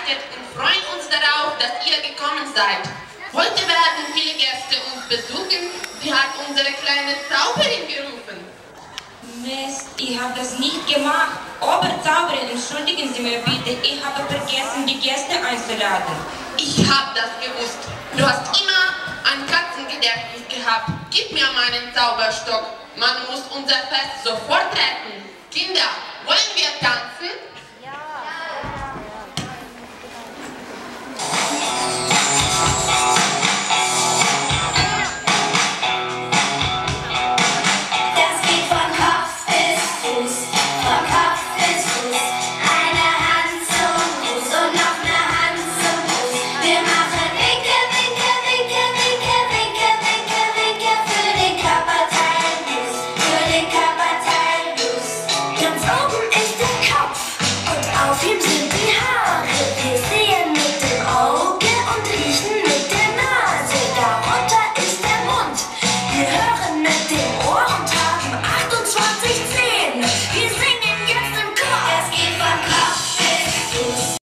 vorbereitet und freuen uns darauf, dass ihr gekommen seid. Heute werden viele Gäste uns besuchen. Sie hat unsere kleine Zauberin gerufen. Mist, ich habe das nicht gemacht. Oberzauberin, entschuldigen Sie mir bitte, ich habe vergessen, die Gäste einzuladen. Ich habe das gewusst. Du hast immer ein Katzengedächtnis gehabt. Gib mir meinen Zauberstock. Man muss unser Fest sofort retten. Kinder, wollen wir tanzen?